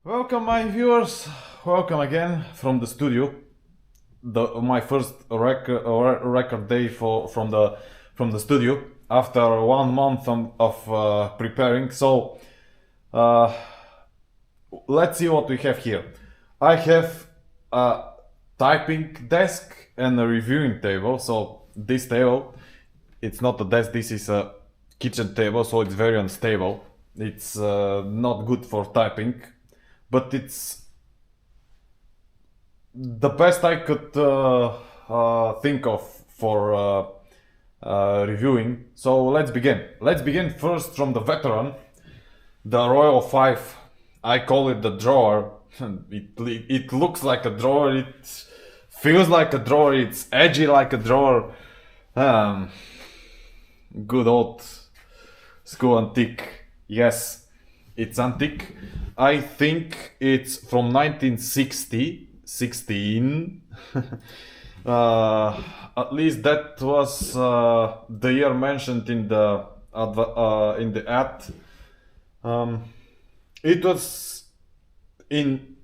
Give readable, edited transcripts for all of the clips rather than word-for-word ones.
Welcome, my viewers. Welcome again from the studio. My first record day from the studio after 1 month of preparing. So uh, let's see what we have here. I have a typing desk and a reviewing table. So this table, it's not a desk. This is a kitchen table, so it's very unstable. It's not good for typing, but it's the best I could think of for reviewing. So let's begin. Let's begin first from the veteran, the Royal 5. I call it the drawer. It looks like a drawer. It feels like a drawer. It's edgy like a drawer. Good old school antique. Yes, it's antique. I think it's from 1960, 16. At least that was the year mentioned in the ad. It was in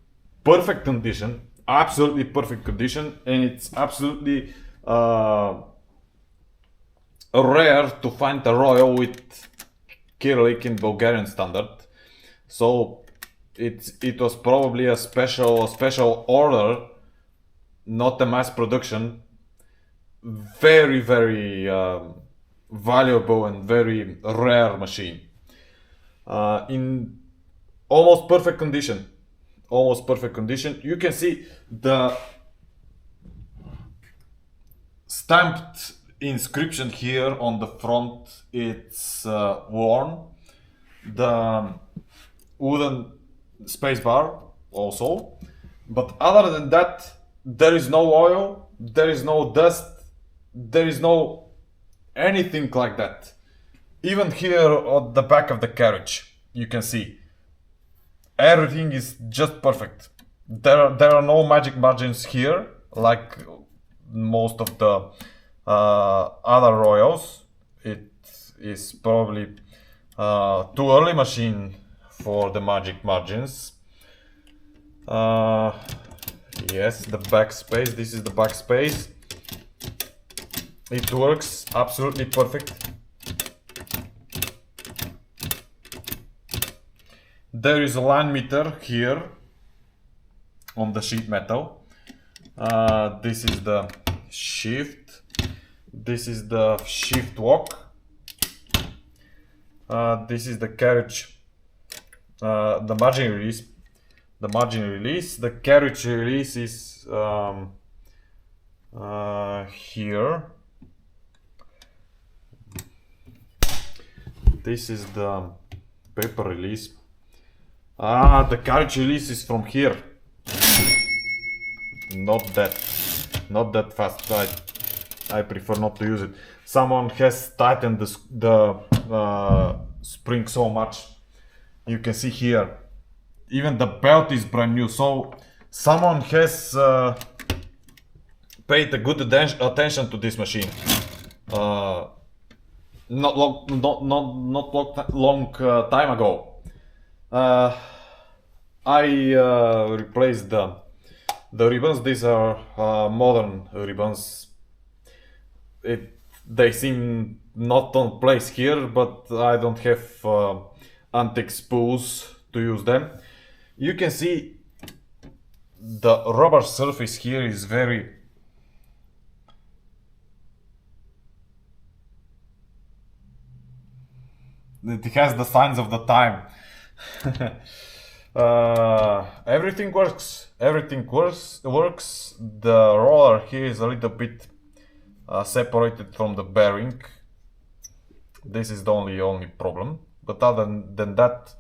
perfect condition, absolutely perfect condition, and it's absolutely rare to find a Royal with Cyrillic in Bulgarian standard. So it was probably a special order, not a mass production. Very valuable and very rare machine. In almost perfect condition. Almost perfect condition. You can see the stamped inscription here on the front. It's worn. The wooden spacebar also, but other than that, there is no oil, there is no dust, there is no anything like that. Even here on the back of the carriage, you can see everything is just perfect. There are no magic margins here, like most of the other Royals. It is probably too early machine for the magic margins. Yes, the backspace. This is the backspace. It works absolutely perfect. There is a line meter here on the sheet metal. This is the shift. This is the shift lock. This is the carriage, the margin release. The margin release. The carriage release is here. This is the paper release. The carriage release is from here. Not that fast. I prefer not to use it. Someone has tightened the spring so much. You can see here, even the belt is brand new. So someone has paid a good attention to this machine. Not long time ago. I replaced the ribbons. These are modern ribbons. They seem not on place here, but I don't have antique spools to use them. You can see the rubber surface here is very it has the signs of the time. Everything works. Everything works. The roller here is a little bit separated from the bearing. This is the only problem. But other than that,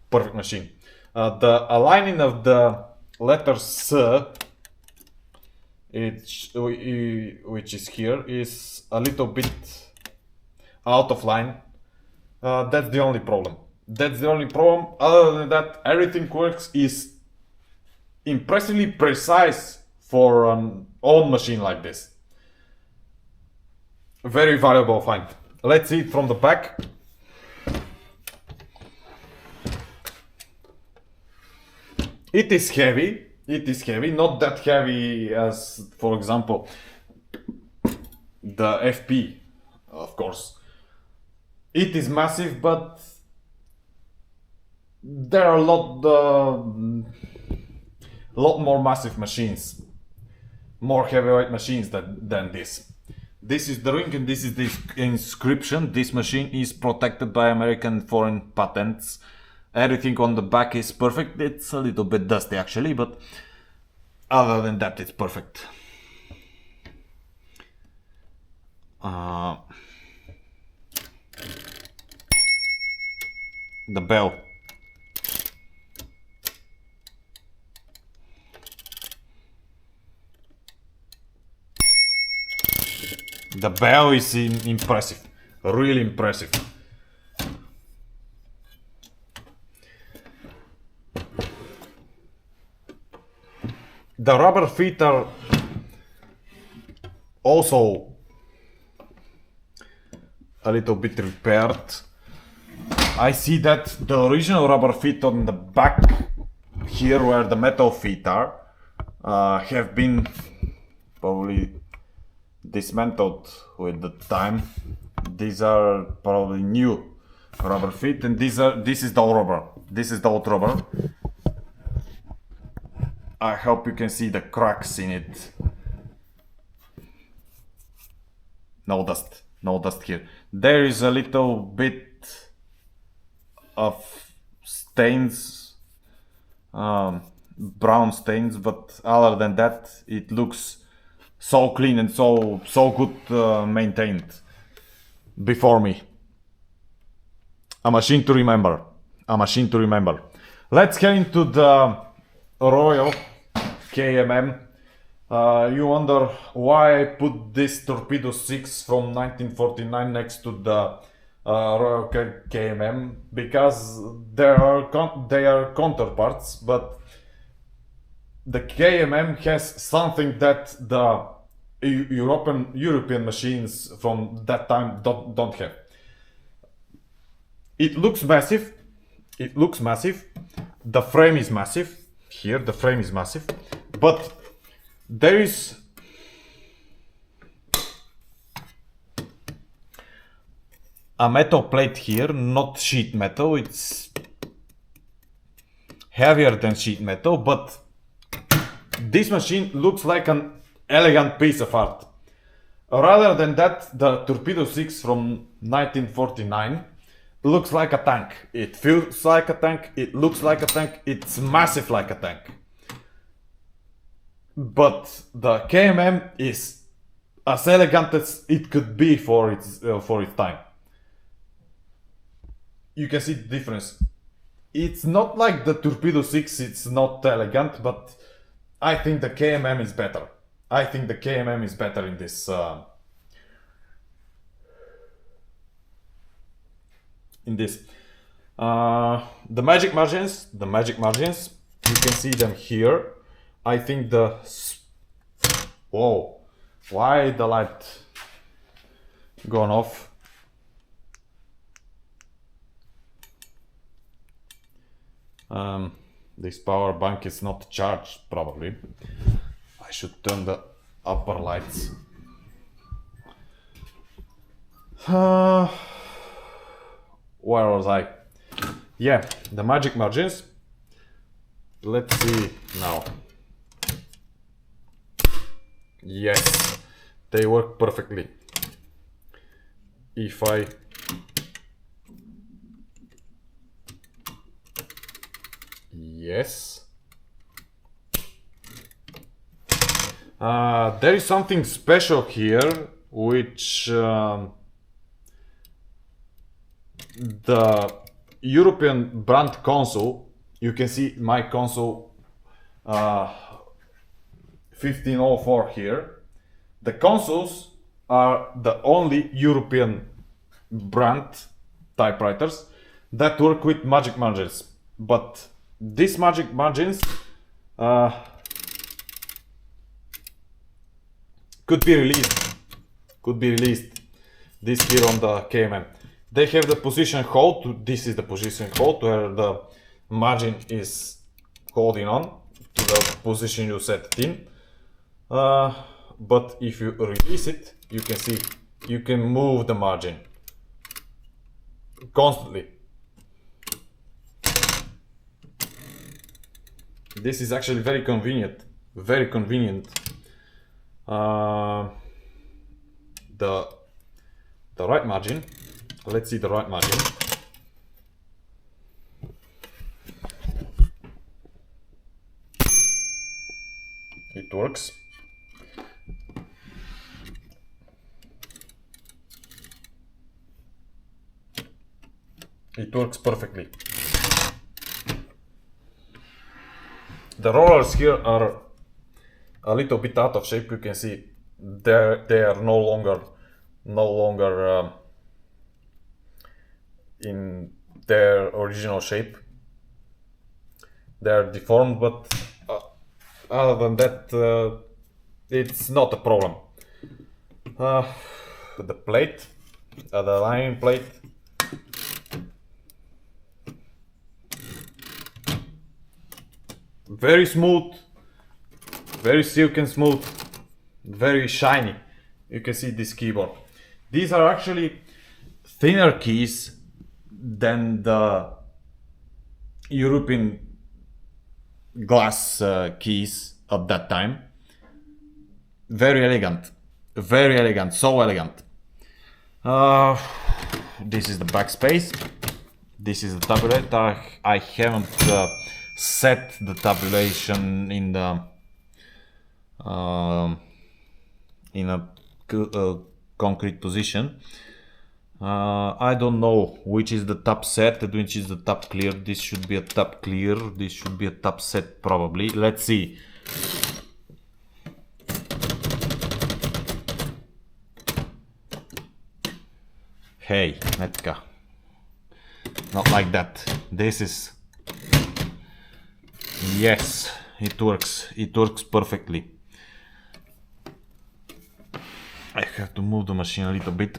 perfect machine. The aligning of the letter S, which is here, is a little bit out of line. That's the only problem. That's the only problem. Other than that, everything works. Is impressively precise for an old machine like this. Very valuable find. Let's see it from the back. It is heavy. It is heavy, not that heavy as, for example, the FP, of course. It is massive, but there are a lot more massive machines, more heavyweight machines than this. This is the ring and this is the inscription. This machine is protected by American foreign patents. Everything on the back is perfect. It's a little bit dusty actually, but other than that it's perfect. The bell. The bell is impressive, really impressive. The rubber feet are also a little bit repaired. I see that the original rubber feet on the back here where the metal feet are have been probably dismantled with the time. These are probably new rubber feet, and this is the old rubber. This is the old rubber. I hope you can see the cracks in it. No dust here. There is a little bit of stains, brown stains, but other than that, it looks so clean and so good maintained before me. A machine to remember. A machine to remember. Let's get into the Royal KMM. You wonder why I put this Torpedo 6 from 1949 next to the Royal KMM, because they are counterparts, but the KMM has something that the European machines from that time don't have. It looks massive. It looks massive. The frame is massive. Here, the frame is massive, but there is a metal plate here, not sheet metal. It's heavier than sheet metal, but this machine looks like an elegant piece of art. Rather than that, the Torpedo 6 from 1949 looks like a tank. It feels like a tank, it looks like a tank, it's massive like a tank. But the KMM is as elegant as it could be for its time. You can see the difference. It's not like the Torpedo 6, it's not elegant, but I think the KMM is better. I think the KMM is better in this. The magic margins, you can see them here. I think whoa, why the light gone off? This power bank is not charged probably. I should turn the upper lights. Where was I? Yeah, the magic margins. Let's see now. Yes, they work perfectly. If I yes. There is something special here, which the European brand console, you can see my console 1504 here. The consoles are the only European brand typewriters that work with magic margins, but these magic margins could be released. This here on the KMM. They have the position hold. This is the position hold where the margin is holding on to the position you set it in. But if you release it, you can see you can move the margin constantly. This is actually very convenient. Very convenient. The right margin. Let's see the right margin. It works. It works perfectly. The rollers here are a little bit out of shape. You can see they are no longer in their original shape. They are deformed, but other than that, it's not a problem. The plate, the aligning plate. Very smooth, very silky and smooth, very shiny. You can see this keyboard. These are actually thinner keys than the European glass keys at that time. Very elegant, so elegant. This is the backspace. This is the tabulator. I haven't set the tabulation in the in a concrete position. I don't know which is the top set and which is the top clear. This should be a top clear. This should be a top set probably. Let's see. Hey, Netka. Not like that. This is... Yes, it works. It works perfectly. I have to move the machine a little bit.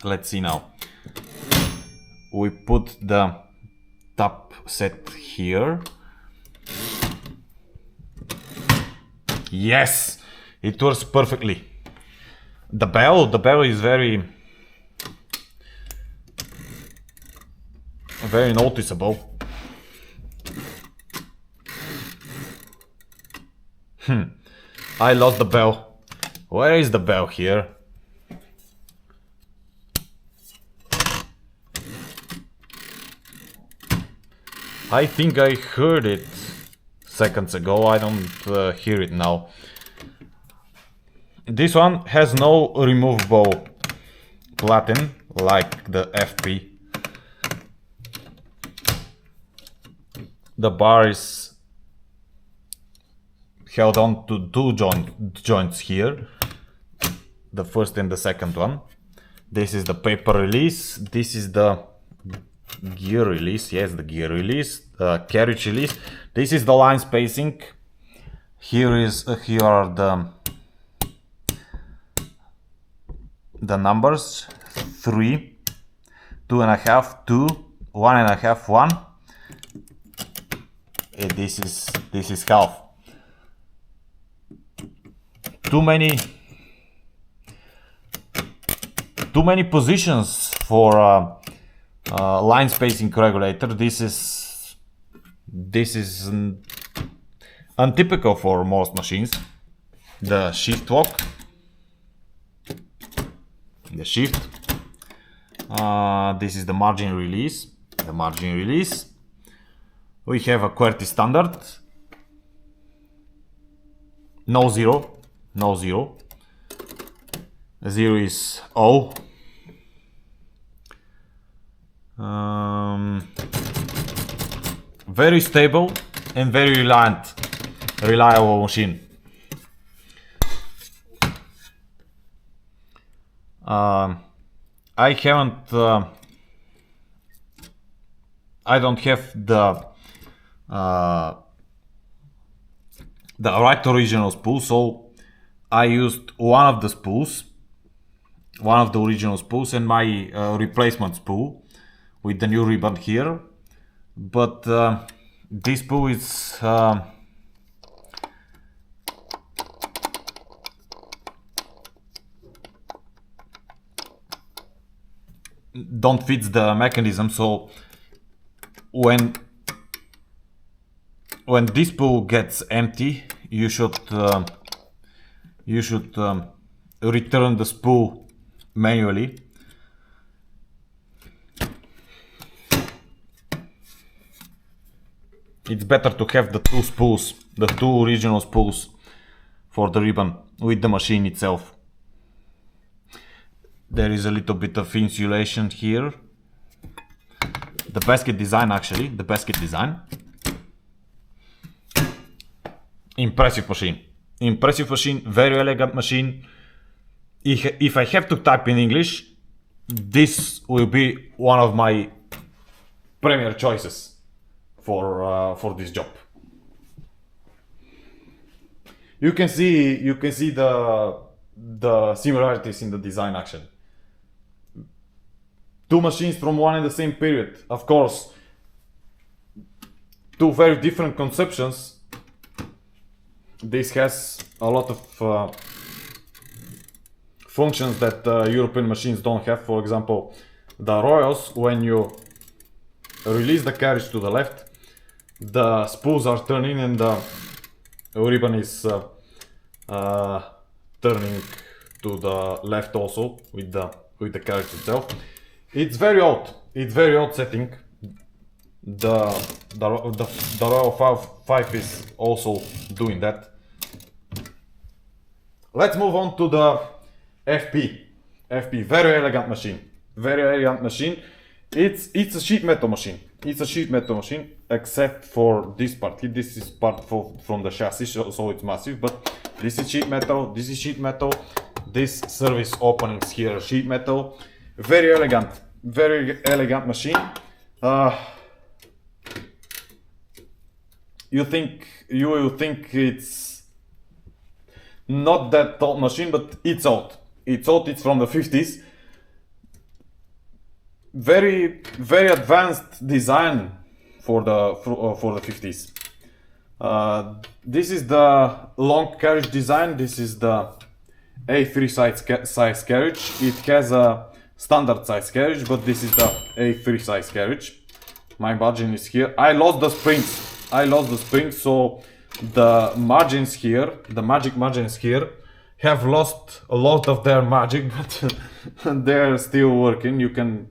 Let's see now. We put the top set here. Yes, it works perfectly. The bell is very noticeable. I lost the bell. Where is the bell here? I think I heard it seconds ago. I don't hear it now. This one has no removable platen like the FP. The bar is held on to two joints here, the first and the second one. This is the paper release. This is the gear release. Yes, the gear release, carriage release. This is the line spacing. Here are the numbers: 3, 2.5, 2, 1.5, 1. And this is half. Too many positions for line spacing regulator. This is untypical for most machines. The shift lock, the shift. This is the margin release. The margin release. We have a QWERTY standard. No zero. No zero. Zero is O. Very stable and very reliable machine. I don't have the right original spool, so I used one of the spools, one of the original spools, and my replacement spool with the new ribbon here. But this spool is don't fit the mechanism, so when this spool gets empty, you should return the spool manually. It's better to have the two spools, the two original spools for the ribbon with the machine itself. There is a little bit of insulation here. The basket design, actually, the basket design. Impressive machine. Impressive machine, very elegant machine. If I have to type in English, this will be one of my premier choices for this job. You can see the similarities in the design, actually. Two machines from one and the same period, of course. Two very different conceptions. This has a lot of functions that European machines don't have. For example, the Royals, when you release the carriage to the left, the spools are turning and the ribbon is turning to the left also with the carriage itself. It's very odd. It's very odd setting. The Royal 5 is also doing that. Let's move on to the FP. FP, very elegant machine. Very elegant machine. It's a sheet metal machine. It's a sheet metal machine, except for this part. This is part from the chassis, so it's massive. But this is sheet metal. This is sheet metal. This service openings here, sheet metal. Very elegant machine. You will think it's not that old machine, but it's old. It's old. It's from the 50s. Very advanced design for the 50s. This is the long carriage design. This is the A3 size carriage. It has a standard size carriage, but this is the A3 size carriage. My margin is here. I lost the springs, so the margins here, the magic margins here, have lost a lot of their magic, but they're still working. You can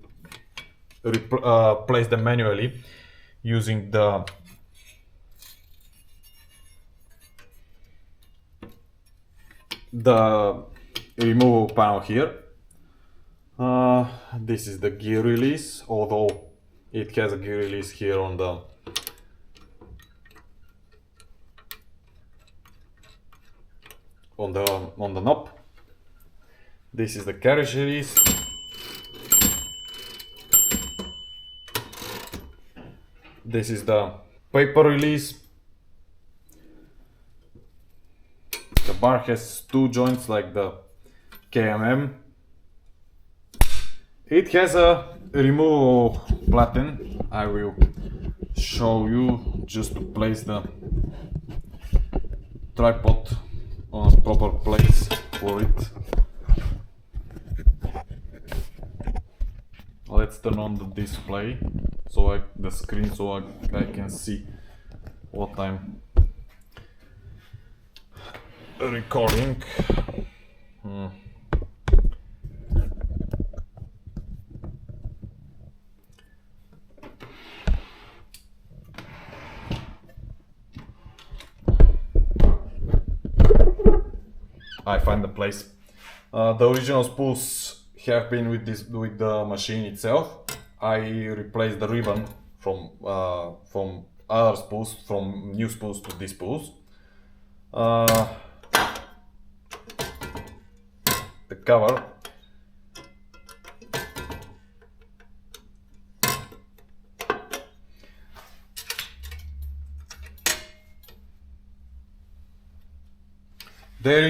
place them manually using the removable panel here. This is the gear release, although it has a gear release here on the knob. This is the carriage release. This is the paper release. The bar has two joints like the KMM. It has a removable platen. I will show you just to place the tripod on a proper place for it. Let's turn on the display, the screen, so I can see what I'm recording. I find the place. The original spools have been with the machine itself. I replaced the ribbon from other spools, from new spools to these spools. The cover. There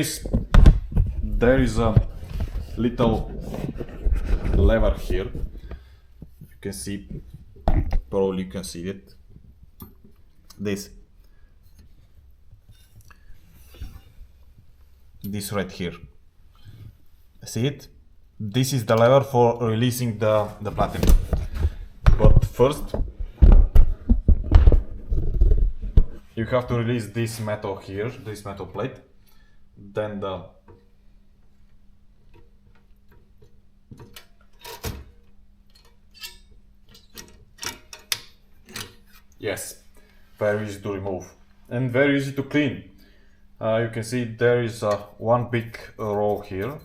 is a little lever here. You can see, probably you can see it. This right here. See it? This is the lever for releasing the platinum. But first, you have to release this metal here, this metal plate. Then the yes, very easy to remove and very easy to clean. You can see there is one big row here.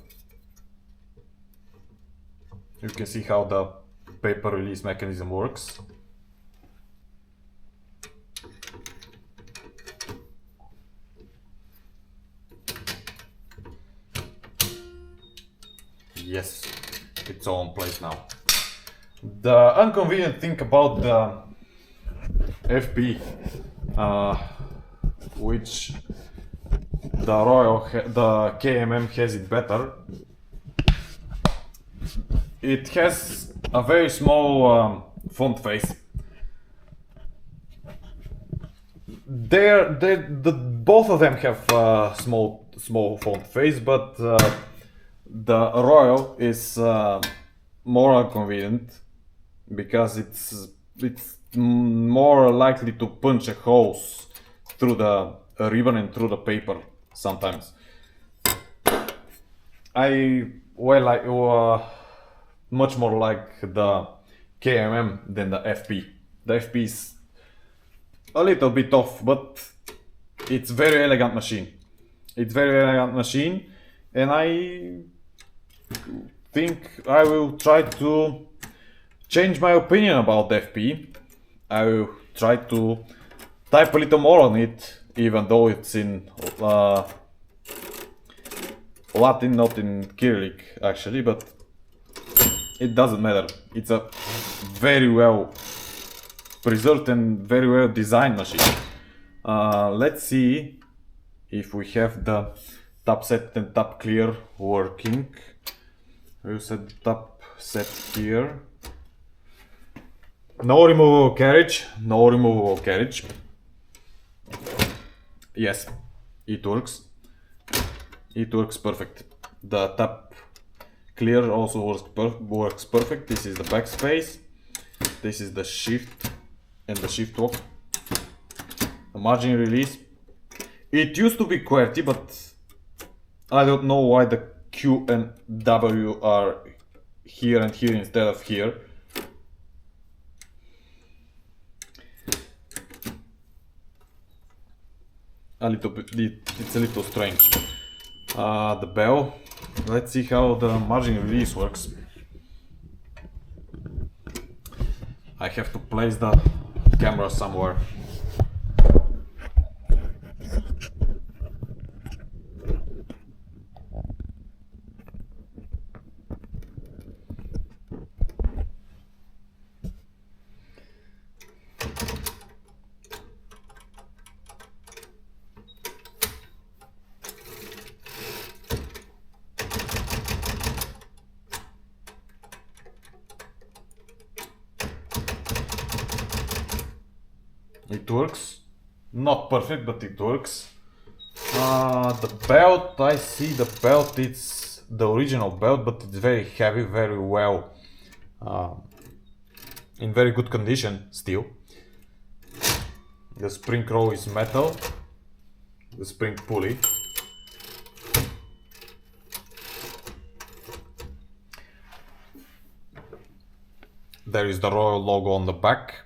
You can see how the paper release mechanism works. Yes, it's all in place now. The inconvenient thing about the FP, which the KMM has it better. It has a very small font face. Both of them have small font face, but the Royal is more inconvenient because it's more likely to punch a holes through the ribbon and through the paper sometimes. Much more like the KMM than the FP. The FP is a little bit off, but it's very elegant machine. It's very elegant machine, and I think I will try to change my opinion about the FP. I will try to type a little more on it, even though it's in Latin, not in Cyrillic actually, but it doesn't matter. It's a very well preserved and very well designed machine. Let's see if we have the tab set and tab clear working. We'll set tab set here. No removable carriage, no removable carriage. Yes, it works. It works perfect. The tab clear also works perfect. This is the backspace. This is the shift and the shift lock. The margin release. It used to be QWERTY, but I don't know why the Q and W are here and here instead of here. A little bit, it's a little strange. The bell. Let's see how the margin release works. I have to place the camera somewhere. It works. Not perfect, but it works. The belt, I see the belt, it's the original belt, but it's very heavy, very well, in very good condition still. The spring row is metal, the spring pulley. There is the Royal logo on the back.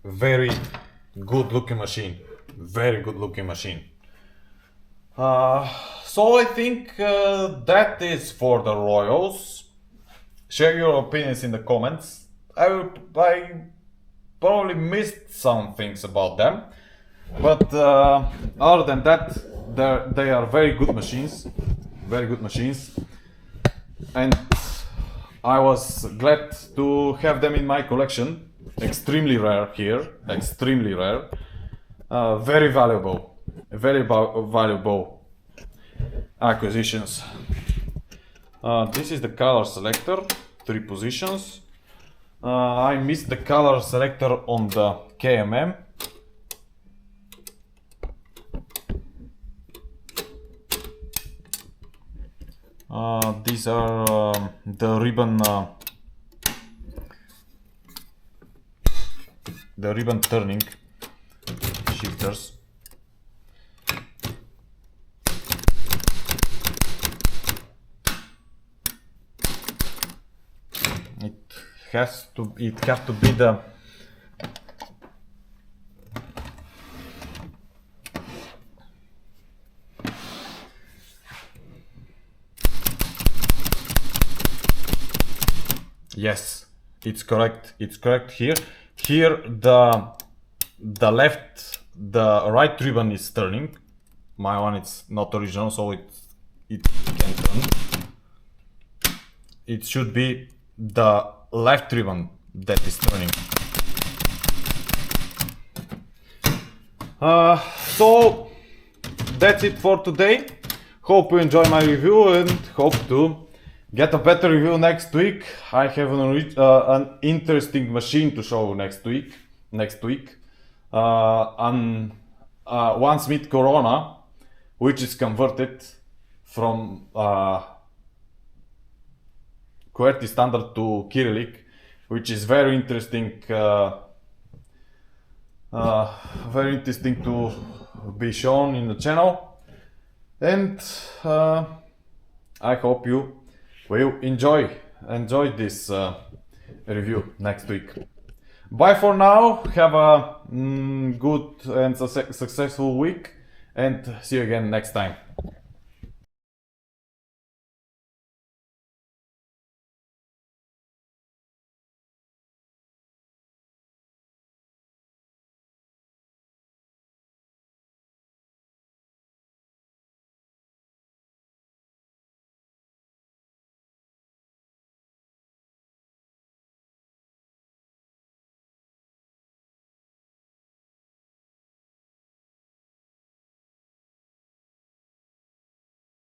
Very good looking machine. Very good looking machine. So I think that is for the Royals. Share your opinions in the comments. I probably missed some things about them, but other than that, they are very good machines. Very good machines, and I was glad to have them in my collection. Extremely rare here, extremely rare. Very valuable, very valuable acquisitions. This is the color selector, 3 positions. I missed the color selector on the KMM. These are the ribbon turning shifters. It has to be the yes, it's correct. It's correct here. Here the right ribbon is turning. My one is not original, so it can turn. It should be the left ribbon that is turning. So that's it for today. Hope you enjoy my review and hope to get a better review next week. I have an interesting machine to show next week. One Smith Corona, which is converted from QWERTY standard to Cyrillic, which is very interesting. Very interesting to be shown in the channel, and I hope you will enjoy this review next week. Bye for now, have a good and successful week, and see you again next time.